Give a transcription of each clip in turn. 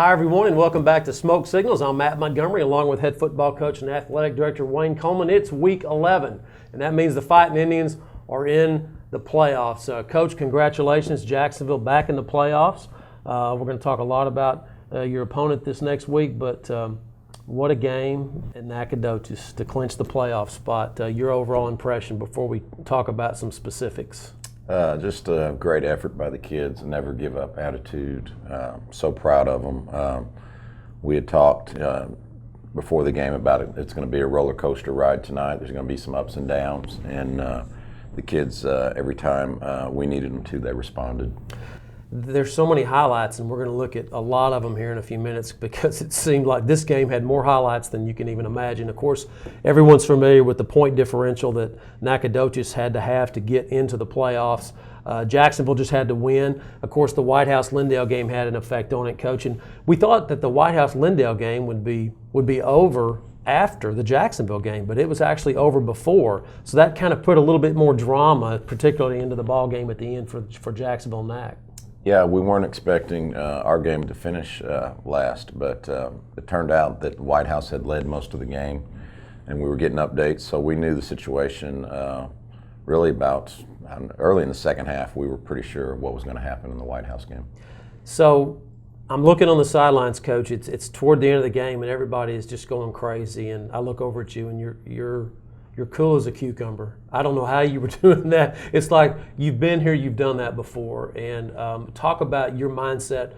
Hi, everyone, and welcome back to Smoke Signals. I'm Matt Montgomery, along with head football coach and athletic director Wayne Coleman. It's week 11, and that means the Fighting Indians are in the playoffs. Coach, congratulations. Jacksonville back in the playoffs. We're going to talk a lot about your opponent this next week, but what a game at Nacogdoches to clinch the playoff spot. Your overall impression before we talk about some specifics. Just a great effort by the kids, a never give up attitude. So proud of them. We had talked before the game about it. It's going to be a roller coaster ride tonight. There's going to be some ups and downs, and the kids, every time we needed them to, they responded. There's so many highlights, and we're going to look at a lot of them here in a few minutes because it seemed like this game had more highlights than you can even imagine. Of course, everyone's familiar with the point differential that Nacogdoches had to have to get into the playoffs. Jacksonville just had to win. Of course, the White House-Lindale game had an effect on it, Coach. And we thought that the White House-Lindale game would be over after the Jacksonville game, but it was actually over before. So that kind of put a little bit more drama, particularly into the ball game at the end for Jacksonville Nac. Yeah, we weren't expecting our game to finish last, but it turned out that White House had led most of the game, and we were getting updates, so we knew the situation really about early in the second half. We were pretty sure what was going to happen in the White House game. So I'm looking on the sidelines, Coach. It's toward the end of the game, and everybody is just going crazy, and I look over at you, and you're cool as a cucumber. I don't know how you were doing that. It's like you've been here, you've done that before. And talk about your mindset,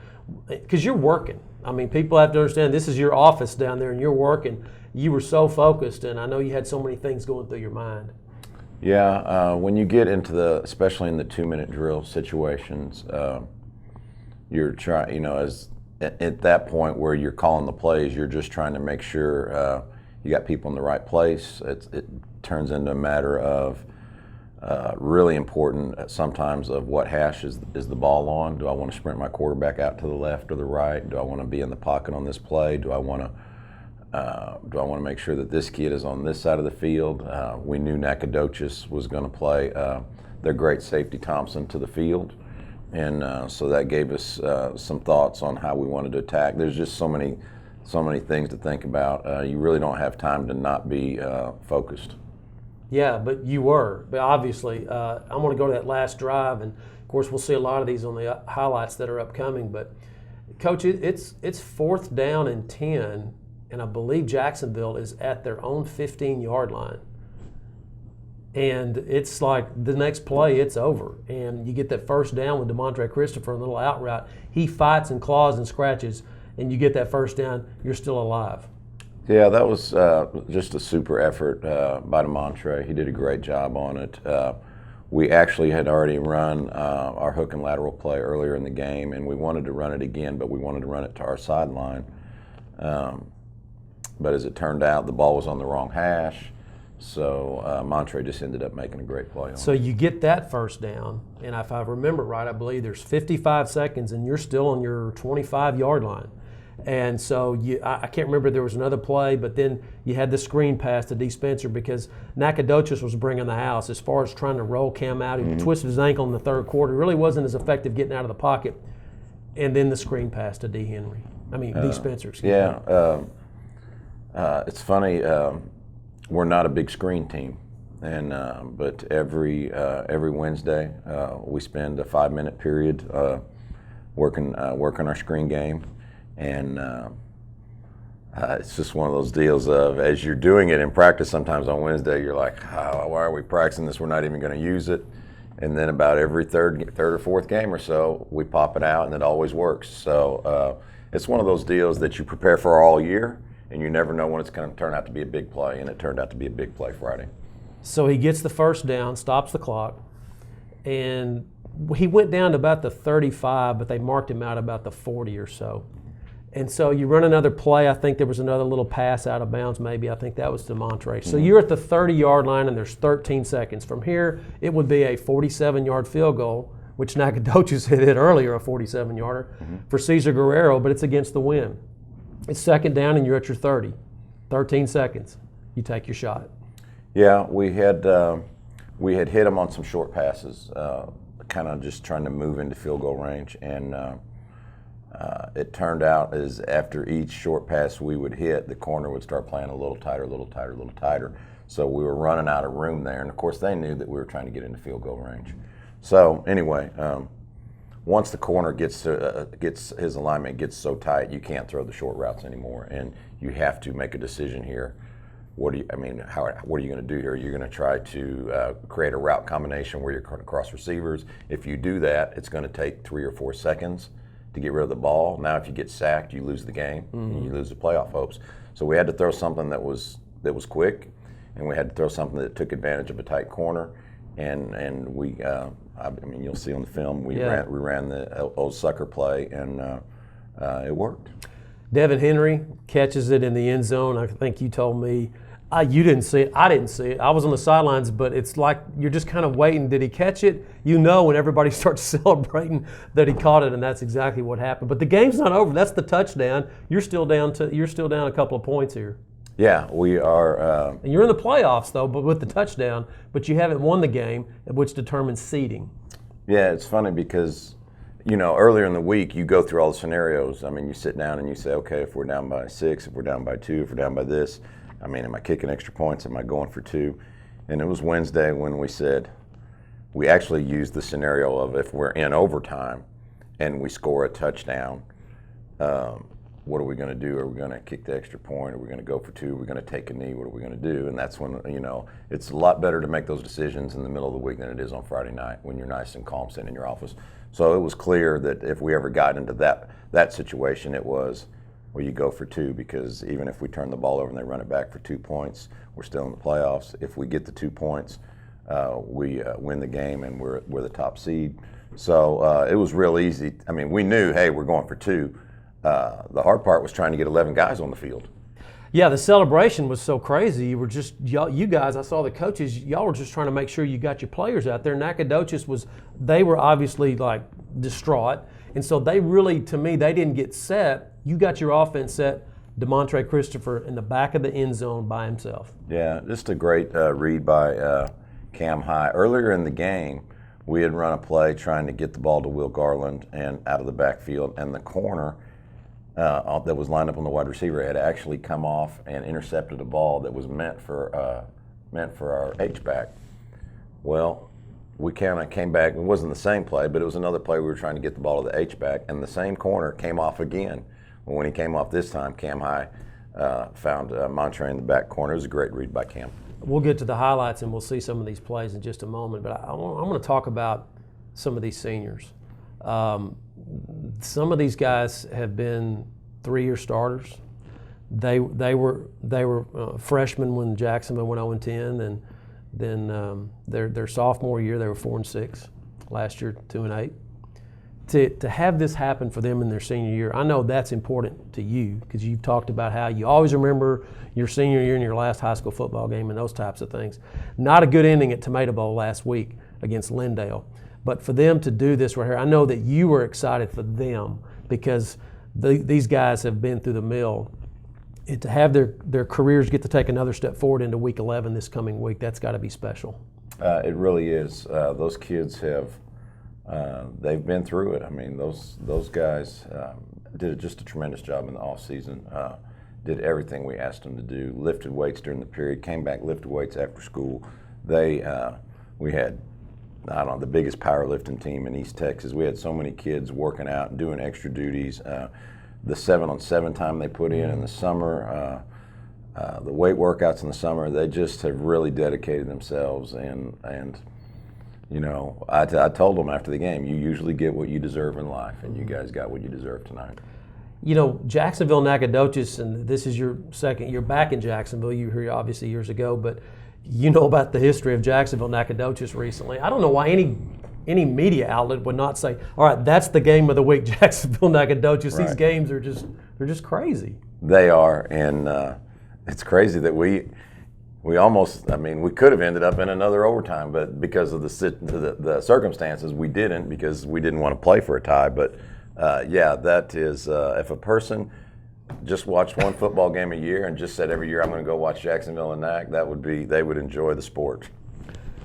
because you're working. I mean, people have to understand this is your office down there and you're working. You were so focused, and I know you had so many things going through your mind. Yeah, when you get into especially in the 2-minute drill situations, you're trying, at that point where you're calling the plays, you're just trying to make sure you got people in the right place. It turns into a matter of really important sometimes of what hash is the ball on. Do I want to sprint my quarterback out to the left or the right? Do I want to be in the pocket on this play? Do I want to make sure that this kid is on this side of the field? We knew Nacogdoches was going to play their great safety Thompson to the field, and so that gave us some thoughts on how we wanted to attack. There's just so many things to think about. You really don't have time to not be focused. Yeah, but you were. But obviously, I'm going to go to that last drive, and of course, we'll see a lot of these on the highlights that are upcoming. But Coach, it's 4th down and 10, and I believe Jacksonville is at their own 15-yard line. And it's like the next play, it's over. And you get that first down with DeMontre Christopher, a little out route. He fights and claws and scratches, and you get that first down, you're still alive. Yeah, that was just a super effort by DeMontre. He did a great job on it. We actually had already run our hook and lateral play earlier in the game, and we wanted to run it again, but we wanted to run it to our sideline. But as it turned out, the ball was on the wrong hash, so Montre just ended up making a great play on it. So you get that first down, and if I remember right, I believe there's 55 seconds, and you're still on your 25-yard line. And so I can't remember if there was another play, but then you had the screen pass to D. Spencer because Nacogdoches was bringing the house as far as trying to roll Cam out. He twisted his ankle in the third quarter. It really wasn't as effective getting out of the pocket. And then the screen pass to D. Spencer. Excuse me. It's funny. We're not a big screen team, and but every Wednesday we spend a 5-minute period working our screen game. And it's just one of those deals of, as you're doing it in practice, sometimes on Wednesday you're like, oh, why are we practicing this? We're not even going to use it. And then about every third or fourth game or so, we pop it out, and it always works. So it's one of those deals that you prepare for all year, and you never know when it's going to turn out to be a big play, and it turned out to be a big play Friday. So he gets the first down, stops the clock, and he went down to about the 35, but they marked him out about the 40 or so. And so you run another play. I think there was another little pass out of bounds maybe. I think that was to DeMontre. So you're at the 30-yard line, and there's 13 seconds. From here, it would be a 47-yard field goal, which Nacogdoches had hit earlier, a 47-yarder, for Cesar Guerrero, but it's against the wind. It's 2nd down, and you're at your 30. 13 seconds. You take your shot. Yeah, we had hit him on some short passes, kind of just trying to move into field goal range, and It turned out as after each short pass we would hit, the corner would start playing a little tighter, a little tighter, a little tighter. So we were running out of room there, and of course they knew that we were trying to get into field goal range. So anyway, once the corner gets his alignment gets so tight, you can't throw the short routes anymore, and you have to make a decision here. What are you going to do here? You're going to try to create a route combination where you're going to cross receivers. If you do that, it's going to take 3 or 4 seconds to get rid of the ball. Now, if you get sacked, you lose the game, and you lose the playoff hopes. So we had to throw something that was quick, and we had to throw something that took advantage of a tight corner, and we. You'll see on the film we ran the old sucker play, and it worked. Devin Henry catches it in the end zone. I think you told me you didn't see it. I didn't see it. I was on the sidelines, but it's like you're just kind of waiting. Did he catch it? You know, when everybody starts celebrating that he caught it, and that's exactly what happened. But the game's not over. That's the touchdown. You're still down a couple of points here. Yeah, we are. And you're in the playoffs though, but with the touchdown. But you haven't won the game, which determines seeding. Yeah, it's funny because, earlier in the week you go through all the scenarios. I mean, you sit down and you say, okay, if we're down by 6, if we're down by 2, if we're down by this. Am I kicking extra points? Am I going for 2? And it was Wednesday when we said, we actually used the scenario of if we're in overtime and we score a touchdown, what are we going to do? Are we going to kick the extra point? Are we going to go for 2? Are we going to take a knee? What are we going to do? And that's when, it's a lot better to make those decisions in the middle of the week than it is on Friday night when you're nice and calm sitting in your office. So it was clear that if we ever got into that situation, it was, well, you go for 2, because even if we turn the ball over and they run it back for 2 points, we're still in the playoffs. If we get the 2 points, we win the game and we're the top seed. So it was real easy. We knew, hey, we're going for 2. The hard part was trying to get 11 guys on the field. Yeah, the celebration was so crazy. You were just, you guys, I saw the coaches, y'all were just trying to make sure you got your players out there. Nacogdoches they were obviously like distraught. And so they really, to me, they didn't get set. You got your offense set. DeMontre Christopher in the back of the end zone by himself. Yeah, just a great read by Cam High. Earlier in the game, we had run a play trying to get the ball to Will Garland and out of the backfield, and the corner that was lined up on the wide receiver had actually come off and intercepted a ball that was meant for our H-back. Well, we kind of came back. It wasn't the same play, but it was another play. We were trying to get the ball to the H-back, and the same corner came off again. Well, when he came off this time, Cam High found Montre in the back corner. It was a great read by Cam. We'll get to the highlights, and we'll see some of these plays in just a moment, but I'm going to talk about some of these seniors. Some of these guys have been 3-year starters. They were freshmen when Jacksonville went 0-10, and then their sophomore year they were 4-6. Last year 2-8. To have this happen for them in their senior year, I know that's important to you because you've talked about how you always remember your senior year and your last high school football game and those types of things. Not a good ending at Tomato Bowl last week against Lindale. But for them to do this right here, I know that you were excited for them because these guys have been through the mill. And to have their careers get to take another step forward into Week 11 this coming week, that's got to be special. It really is. Those kids they've been through it. Those guys did just a tremendous job in the off season. Did everything we asked them to do. Lifted weights during the period. Came back, lifted weights after school. We had, the biggest powerlifting team in East Texas. We had so many kids working out and doing extra duties. The 7-on-7 time they put in the summer, the weight workouts in the summer, they just have really dedicated themselves. And I told them after the game, you usually get what you deserve in life, and you guys got what you deserve tonight. Jacksonville, Nacogdoches, and this is your second year back in Jacksonville. You were here obviously years ago, but you know about the history of Jacksonville, Nacogdoches recently. I don't know why any media outlet would not say, all right, that's the game of the week, Jacksonville, Nacogdoches. Right. These games are just crazy. They are, and it's crazy that we almost, we could have ended up in another overtime, but because of the circumstances, we didn't, because we didn't want to play for a tie. But that is, if a person just watched one football game a year and just said every year I'm going to go watch Jacksonville and Nac, they would enjoy the sport.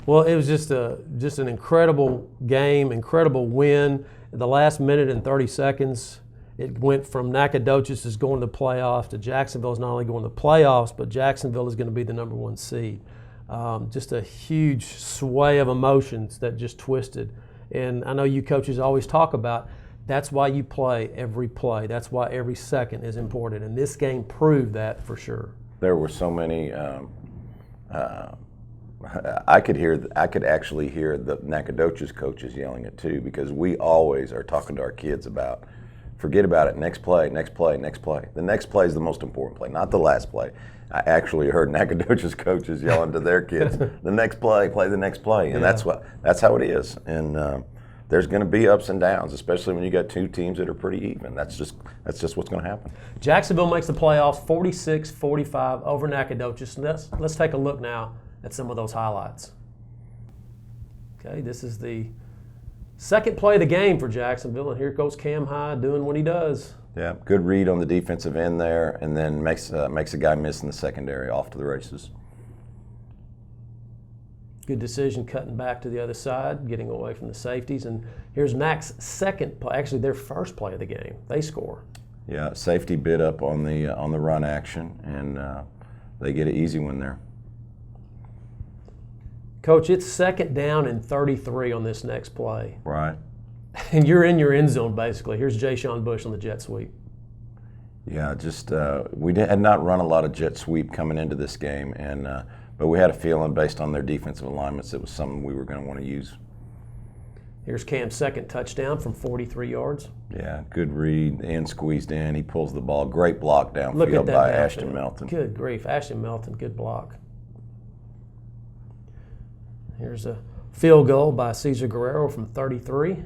Well, it was just an incredible game, incredible win. The last minute and 30 seconds, It went from Nacogdoches is going to the playoffs to Jacksonville is not only going to the playoffs, but Jacksonville is going to be the #1 seed. Just a huge sway of emotions that just twisted. And I know you coaches always talk about that's why you play every play. That's why every second is important. And this game proved that for sure. There were so many. I could actually hear the Nacogdoches coaches yelling it too, because we always are talking to our kids about, forget about it, next play, next play, next play. The next play is the most important play, not the last play. I actually heard Nacogdoches coaches yelling to their kids, the next play, play the next play, and that's how it is. And there's going to be ups and downs, especially when you got two teams that are pretty even. That's just what's going to happen. Jacksonville makes the playoffs 46-45 over Nacogdoches. Let's take a look now at some of those highlights. Okay, this is the second play of the game for Jacksonville, and here goes Cam High doing what he does. Yeah, good read on the defensive end there, and then makes a guy miss in the secondary, off to the races. Good decision cutting back to the other side, getting away from the safeties. And here's Mac's second play, actually their first play of the game. They score. Yeah, safety bid up on the run action, and they get an easy one there. Coach, it's 2nd down and 33 on this next play. Right. And you're in your end zone, basically. Here's Ja'Shawn Bush on the jet sweep. Yeah, just we had not run a lot of jet sweep coming into this game, and but we had a feeling based on their defensive alignments it was something we were going to want to use. Here's Cam's second touchdown from 43 yards. Yeah, good read and squeezed in. He pulls the ball. Great block downfield by Ashton Melton. Good grief, Ashton Melton, good block. Here's a field goal by Cesar Guerrero from 33.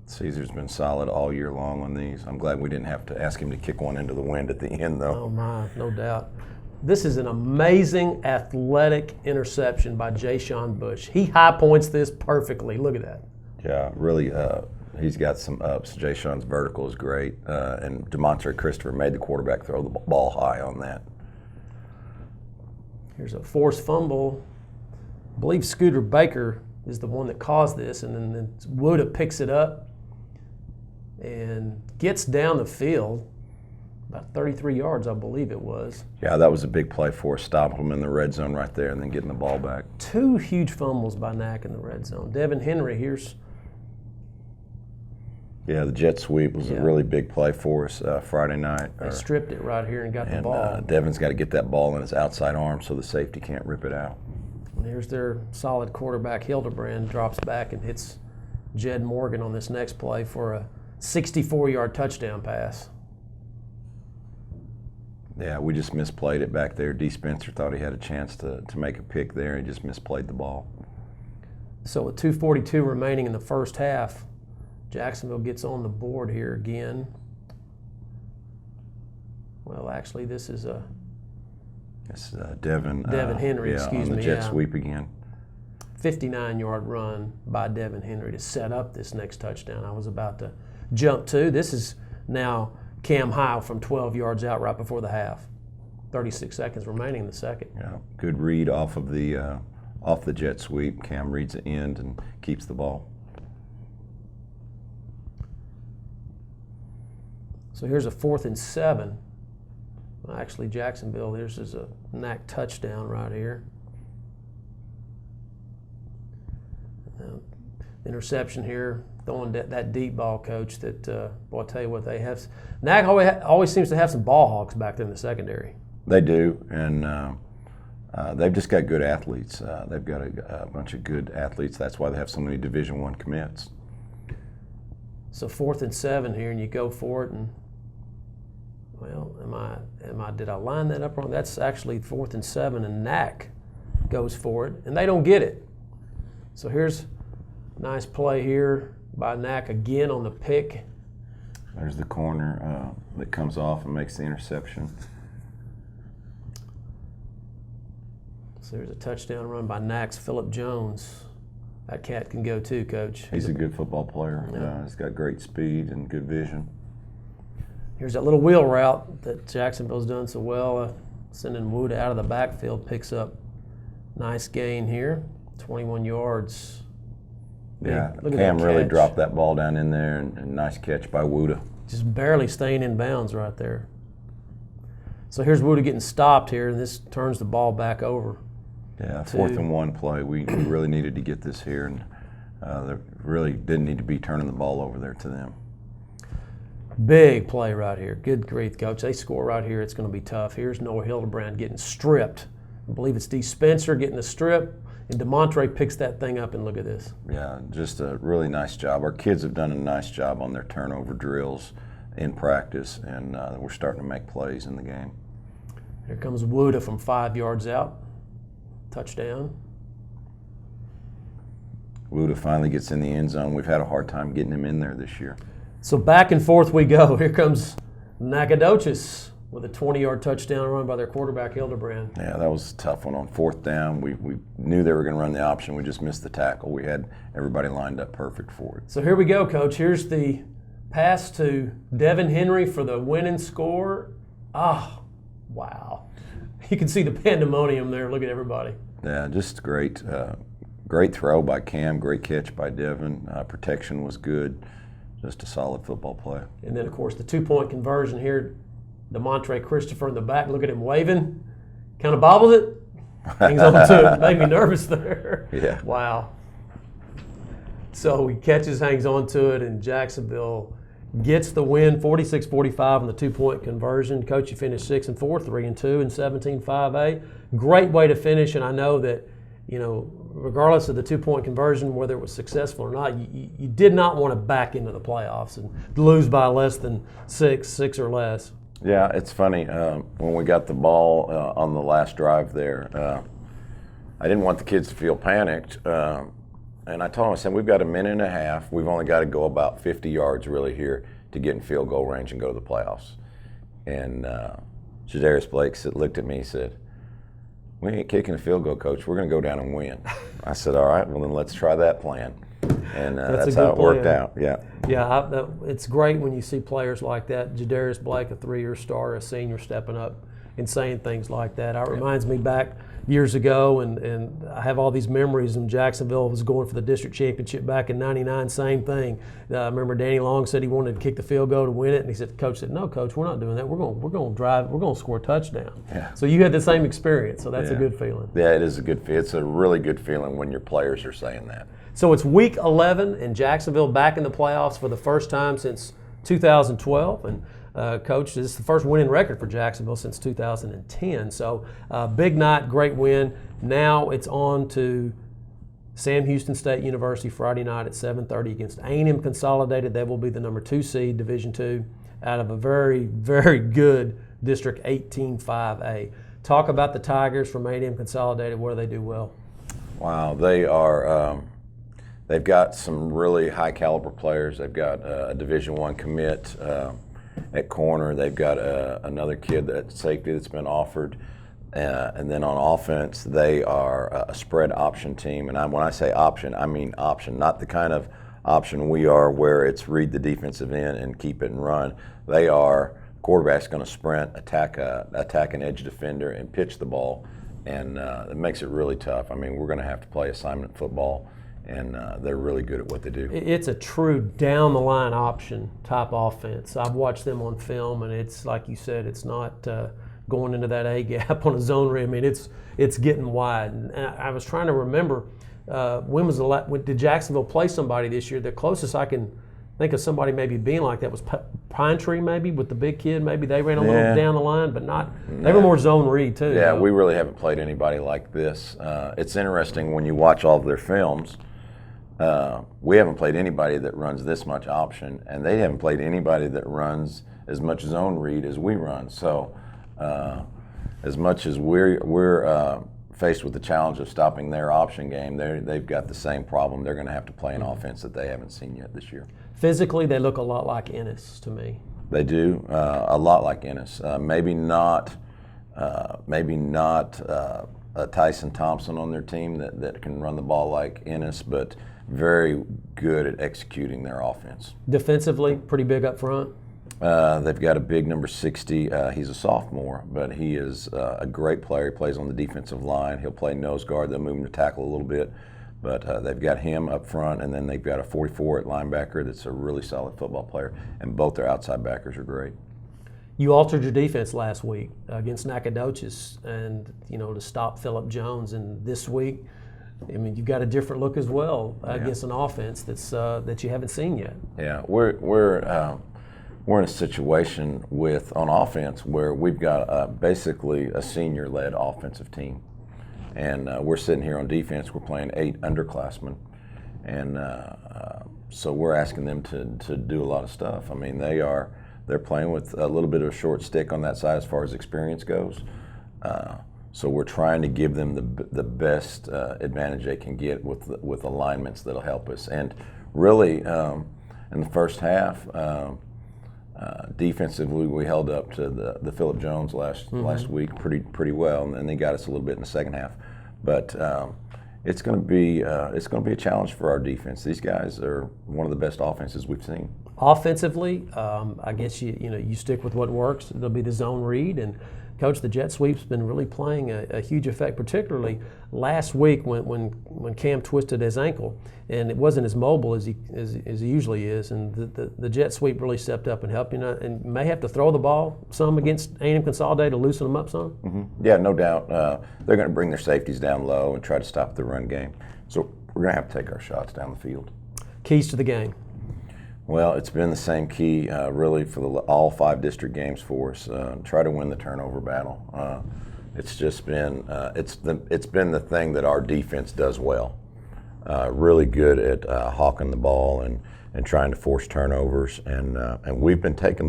Caesar's been solid all year long on these. I'm glad we didn't have to ask him to kick one into the wind at the end, though. Oh, my, no doubt. This is an amazing athletic interception by Ja'Shawn Bush. He high points this perfectly. Look at that. Yeah, really, he's got some ups. Ja'Shawn's vertical is great, and DeMontre Christopher made the quarterback throw the ball high on that. Here's a forced fumble. I believe Scooter Baker is the one that caused this, and then Wooda picks it up and gets down the field, about 33 yards, I believe it was. Yeah, that was a big play for us, stopping them in the red zone right there and then getting the ball back. 2 huge fumbles by Nac in the red zone. Devin Henry, here's... Yeah, the jet sweep was a really big play for us Friday night. They stripped it right here and got the ball. Devin's got to get that ball in his outside arm so the safety can't rip it out. And here's their solid quarterback, Hildebrand, drops back and hits Jed Morgan on this next play for a 64-yard touchdown pass. Yeah, we just misplayed it back there. D. Spencer thought he had a chance to make a pick there and just misplayed the ball. So with 2:42 remaining in the first half, Jacksonville gets on the board here again. Well, actually, this is a... It's Devin Henry, excuse me. On the jet sweep again. 59-yard run by Devin Henry to set up this next touchdown I was about to jump to. This is now Cam High from 12 yards out right before the half. 36 seconds remaining in the second. Yeah, good read off the jet sweep. Cam reads the end and keeps the ball. So here's a 4th and 7. Well, actually, Jacksonville, there's a Nac touchdown right here. Interception here, throwing that deep ball, Coach, that, boy, I tell you what, they have. Nac always seems to have some ball hogs back there in the secondary. They do, and they've just got good athletes. They've got a bunch of good athletes. That's why they have so many Division I commits. So 4th and 7 here, and you go for it, and well, did I line that up wrong? That's actually 4th and 7, and Nac goes for it, and they don't get it. So here's a nice play here by Nac again on the pick. There's the corner that comes off and makes the interception. So there's a touchdown run by Nac's Phillip Jones. That cat can go too, Coach. He's a good football player. Yeah. He's got great speed and good vision. Here's that little wheel route that Jacksonville's done so well. Sending Wood out of the backfield, picks up nice gain here, 21 yards. Yeah, Cam really dropped that ball down in there, and nice catch by Wooda. just barely staying in bounds right there. So here's Woody getting stopped here, and this turns the ball back over. Yeah, 4th and 1 play. We really needed to get this here, and they really didn't need to be turning the ball over there to them. Big play right here. Good grief, Coach. They score right here. It's going to be tough. Here's Noah Hildebrand getting stripped. I believe it's D. Spencer getting the strip, and DeMontre picks that thing up, and look at this. Yeah, just a really nice job. Our kids have done a nice job on their turnover drills in practice, and we're starting to make plays in the game. Here comes Wooda from 5 yards out. Touchdown. Luda finally gets in the end zone. We've had a hard time getting him in there this year. So back and forth we go. Here comes Nacogdoches with a 20-yard touchdown run by their quarterback, Hildebrand. Yeah, that was a tough one on 4th down. We knew they were going to run the option. We just missed the tackle. We had everybody lined up perfect for it. So here we go, Coach. Here's the pass to Devin Henry for the winning score. Ah, wow. You can see the pandemonium there. Look at everybody. Yeah, just great. Great throw by Cam. Great catch by Devin. Protection was good. Just a solid football play. And then, of course, the 2-point conversion here. DeMontre Christopher in the back. Look at him waving. Kind of bobbles it. Hangs on to it. Made me nervous there. Yeah. Wow. So he catches, hangs on to it, and Jacksonville gets the win, 46-45 on the 2-point conversion. Coach, you finished 6-4, 3-2, and 17-5A. Great way to finish, and I know that, regardless of the 2-point conversion, whether it was successful or not, you did not want to back into the playoffs and lose by less than six or less. Yeah, it's funny. When we got the ball on the last drive there, I didn't want the kids to feel panicked. And I told them, I said, we've got a minute and a half. We've only got to go about 50 yards really here to get in field goal range and go to the playoffs. And Jadarius Blake looked at me and said, we ain't kicking a field goal, Coach. We're going to go down and win. I said, all right, well, then let's try that plan. And that's how it worked out. Yeah. Yeah, it's great when you see players like that. Jadarius Blake, a 3-year star, a senior, stepping up and saying things like that. It reminds me back years ago, and I have all these memories when Jacksonville was going for the district championship back in '99, same thing. I remember Danny Long said he wanted to kick the field goal to win it, and he said, Coach said, no, Coach, we're not doing that. We're going to drive. We're going to score a touchdown. Yeah. So you had the same experience, so that's a good feeling. Yeah, it is a good feeling. It's a really good feeling when your players are saying that. So it's week 11, and Jacksonville back in the playoffs for the first time since 2012, and Coach, this is the first winning record for Jacksonville since 2010. So big night, great win. Now it's on to Sam Houston State University Friday night at 7:30 against A&M Consolidated. They will be the number 2 seed, Division II, out of a very, very good District 18-5A. Talk about the Tigers from A&M Consolidated. What do they do well? Wow, they are. They've got some really high caliber players. They've got a Division I commit at corner. They've got another kid at safety that's been offered. And then on offense, they are a spread option team. And when I say option, I mean option, not the kind of option we are where it's read the defensive end and keep it and run. They are quarterback's going to sprint, attack an edge defender, and pitch the ball. And it makes it really tough. I mean, we're going to have to play assignment football. And they're really good at what they do. It's a true down-the-line option type offense. I've watched them on film, and it's like you said, it's not going into that A-gap on a zone read. I mean, it's getting wide. And I was trying to remember, when did Jacksonville play somebody this year? The closest I can think of somebody maybe being like that was Pine Tree, maybe, with the big kid. Maybe they ran a little down the line, but not. They were more zone read, too. Yeah, we really haven't played anybody like this. It's interesting when you watch all of their films. We haven't played anybody that runs this much option, and they haven't played anybody that runs as much zone read as we run. So as much as we're faced with the challenge of stopping their option game, they've got the same problem. They're going to have to play an offense that they haven't seen yet this year. Physically, they look a lot like Ennis to me. They do, a lot like Ennis. Maybe not Tyson Thompson on their team that can run the ball like Ennis, but very good at executing their offense. Defensively, pretty big up front. They've got a big number 60. He's a sophomore, but he is a great player. He plays on the defensive line. He'll play nose guard. They'll move him to tackle a little bit. But they've got him up front, and then they've got a 44 at linebacker that's a really solid football player, and both their outside backers are great. You altered your defense last week against Nacogdoches, and to stop Phillip Jones. And this week, I mean, you've got a different look as well against an offense that you haven't seen yet. Yeah, we're in a situation on offense where we've got basically a senior-led offensive team, and we're sitting here on defense. We're playing 8 underclassmen, and so we're asking them to do a lot of stuff. I mean, they're playing with a little bit of a short stick on that side as far as experience goes. So we're trying to give them the best advantage they can get with alignments that'll help us. And really, in the first half, defensively, we held up to the Phillip Jones last week pretty well, and then they got us a little bit in the second half. But it's going to be a challenge for our defense. These guys are one of the best offenses we've seen. Offensively, I guess you stick with what works. It'll be the zone read, and Coach, the jet sweep's been really playing a huge effect, particularly last week when Cam twisted his ankle, and it wasn't as mobile as he usually is, and the jet sweep really stepped up and helped. And may have to throw the ball some against A&M Consolidated to loosen them up some. Mm-hmm. Yeah, no doubt. They're going to bring their safeties down low and try to stop the run game. So we're going to have to take our shots down the field. Keys to the game. Well, it's been the same key really for all 5 district games for us. Try to win the turnover battle. It's just been it's been the thing that our defense does well. Really good at hawking the ball and trying to force turnovers, and we've been taking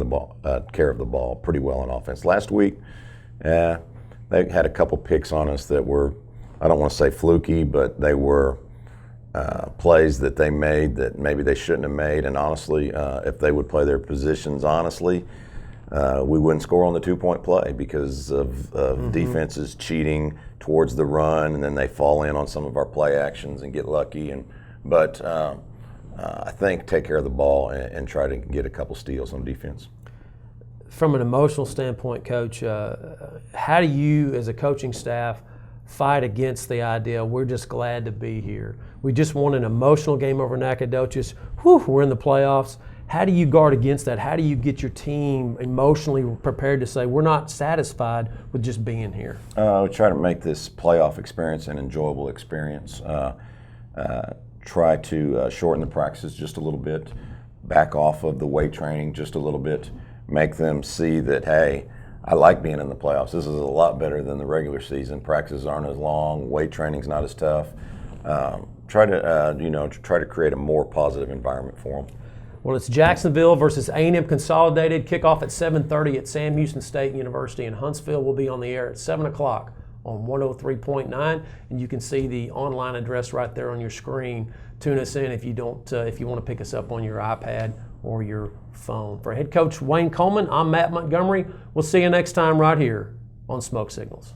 care of the ball pretty well on offense. Last week, they had a couple picks on us that were, I don't want to say fluky, but they were plays that they made that maybe they shouldn't have made. And honestly, if they would play their positions honestly, we wouldn't score on the 2-point play because of defenses cheating towards the run, and then they fall in on some of our play actions and get lucky. But I think take care of the ball and try to get a couple steals on defense. From an emotional standpoint, Coach, how do you, as a coaching staff, fight against the idea we're just glad to be here? We just won an emotional game over Nacogdoches. We're in the playoffs. How do you guard against that? How do you get your team emotionally prepared to say we're not satisfied with just being here? We try to make this playoff experience an enjoyable experience. Try to shorten the practices just a little bit, back off of the weight training just a little bit, make them see that, hey, I like being in the playoffs. This is a lot better than the regular season. Practices aren't as long. Weight training's not as tough. Try to create a more positive environment for them. Well, it's Jacksonville versus A&M Consolidated. Kickoff at 7:30 at Sam Houston State University in Huntsville. Will be on the air at 7 o'clock on 103.9, and you can see the online address right there on your screen. Tune us in if you want to pick us up on your iPad or your phone. For head coach Wayne Coleman, I'm Matt Montgomery. We'll see you next time right here on Smoke Signals.